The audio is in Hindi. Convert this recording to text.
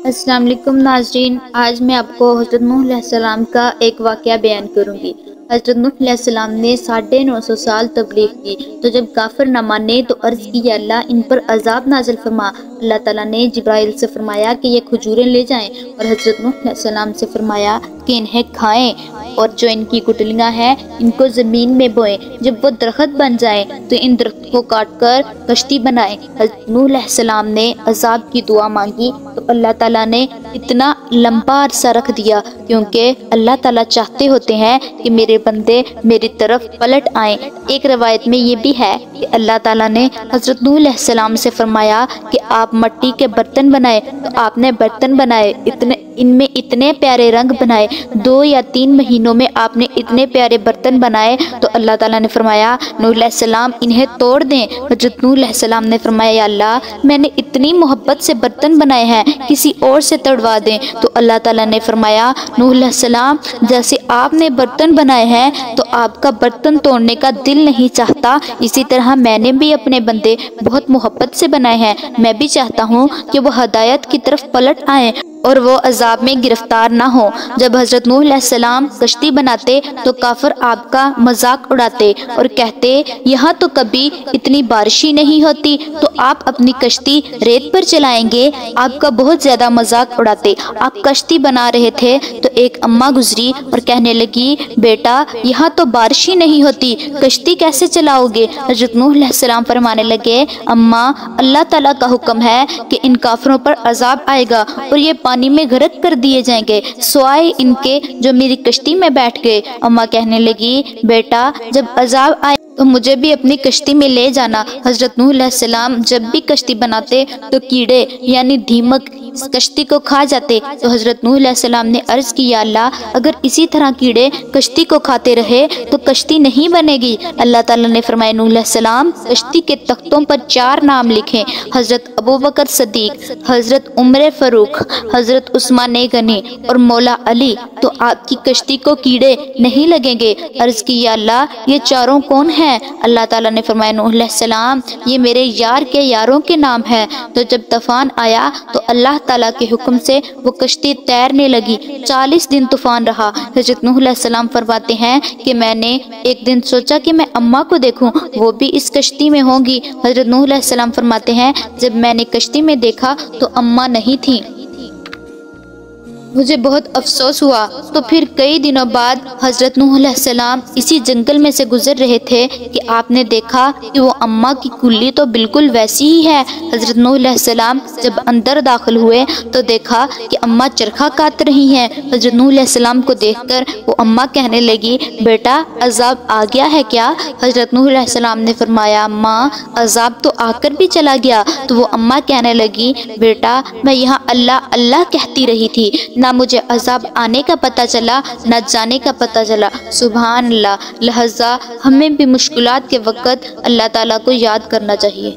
अस्सलाम वालेकुम नाज़रीन, आज मैं आपको हज़रत नूह अलैहिस्सलाम का एक वाक़या बयान करूँगी। हज़रत नूह अलैहिस्सलाम ने 950 साल तबलीग की, तो जब काफिर न माने तो अर्ज़ की या अल्लाह इन पर अज़ाब नाज़िल फरमा। अल्लाह ताला ने जिब्राइल से फरमाया कि ये खजूरें ले जाएं और हज़रत नूह अलैहिस्सलाम से फरमाया कि इन्हें खाएं और जो इनकी गुठलियाँ हैं इनको ज़मीन में बोएं। जब वो दरख्त बन जाएं तो इन दरख्त को काट कर कश्ती बनाएं। हज़रत नूह अलैहिस्सलाम ने अज़ाब की दुआ मांगी तो अल्लाह ताला ने इतना लंबा अरसा रख दिया, क्योंकि अल्लाह ताला चाहते होते हैं कि मेरे बंदे मेरी तरफ पलट आएं। एक रवायत में ये भी है कि अल्लाह ताला ने हज़रत नूह अलैहिस्सलाम से फरमाया कि आप मिट्टी के बर्तन बनाए, तो आपने बर्तन बनाए, इनमें इतने प्यारे रंग बनाए। 2 या 3 महीनों में आपने इतने प्यारे बर्तन बनाए, तो अल्लाह ताला ने फरमाया नूह अलैहिस्सलाम इन्हें तोड़ दें। हज़रत नूह अलैहिस्सलाम ने फरमाया या अल्लाह मैंने इतनी मोहब्बत से बर्तन बनाए हैं, किसी और से तोड़वा दें। तो अल्लाह ताला ने फरमाया नूह अलैहिस्सलाम जैसे आपने बर्तन बनाए हैं तो आपका बर्तन तोड़ने का दिल नहीं चाहता, इसी तरह मैंने भी अपने बंदे बहुत मोहब्बत से बनाए हैं। मैं भी चाहता हूँ कि वो हदायत की तरफ पलट आएँ और वो अजाब में गिरफ्तार ना हो। जब हज़रत नूह अलैहिस्सलाम कश्ती बनाते तो काफिर आपका मजाक उड़ाते और कहते यहाँ तो कभी इतनी बारिश ही नहीं होती, तो आप अपनी कश्ती रेत पर चलाएंगे। आपका बहुत ज़्यादा मजाक उड़ाते। आप कश्ती बना रहे थे तो एक अम्मा गुजरी और कहने लगी बेटा यहाँ तो बारिश ही नहीं होती, कश्ती कैसे चलाओगे। हज़रत नूह अलैहिस्सलाम फरमाने लगे अम्मा अल्लाह ताला का हुक्म है कि इन काफिरों पर अजाब आएगा और ये पानी में गर्क कर दिए जाएंगे, स्वाय इनके जो मेरी कश्ती में बैठ गए। अम्मा कहने लगी बेटा जब अजाब आए तो मुझे भी अपनी कश्ती में ले जाना। हज़रत नूह अलैहिस्सलाम जब भी कश्ती बनाते तो कीड़े यानी दीमक कश्ती को खा जाते। तो हज़रत नूह अलैहिस्सलाम ने अर्ज़ की या अल्लाह अगर इसी तरह कीड़े कश्ती को खाते रहे तो कश्ती नहीं बनेगी। अल्लाह ताला ने फरमाया नूह अलैहिस्सलाम कश्ती के तख्तों पर 4 नाम लिखें, हज़रत अबू बकर सदीक, हज़रत उमर फ़ारूक, हज़रत उस्मान गनी और मौला अली, तो आपकी कश्ती को कीड़े नहीं लगेंगे। अर्ज़ की या अल्लाह ये चारों कौन हैं। अल्लाह ताला ने फरमाया नूह अलैहिस्सलाम ये मेरे यार के यारों के नाम है। तो जब तूफान आया तो अल्लाह ताला के हुक्म से वो कश्ती तैरने लगी। 40 दिन तूफान रहा। हज़रत नूह अलैहिस्सलाम फरमाते हैं कि मैंने एक दिन सोचा कि मैं अम्मा को देखूं, वो भी इस कश्ती में होंगी। हज़रत नूह अलैहिस्सलाम फरमाते हैं जब मैंने कश्ती में देखा तो अम्मा नहीं थी, मुझे बहुत अफसोस हुआ। तो फिर कई दिनों बाद हज़रत नूह अलैहिस्सलाम इसी जंगल में से गुजर रहे थे कि आपने देखा कि वो अम्मा की कुल्ली तो बिल्कुल वैसी ही है। हज़रत नूह अलैहिस्सलाम जब अंदर दाखिल हुए तो देखा कि अम्मा चरखा काट रही हैं। हज़रत नूह अलैहिस्सलाम को देखकर वो अम्मा कहने लगी बेटा अजाब आ गया है क्या। हज़रत नूह अलैहिस्सलाम ने फरमाया अम्मा अजाब तो आकर भी चला गया। तो वो अम्मा कहने लगी बेटा मैं यहाँ अल्लाह अल्लाह कहती रही थी, ना मुझे अजाब आने का पता चला ना जाने का पता चला। सुभान अल्लाह। लिहाजा हमें भी मुश्किलात के वक़्त अल्लाह ताला को याद करना चाहिए।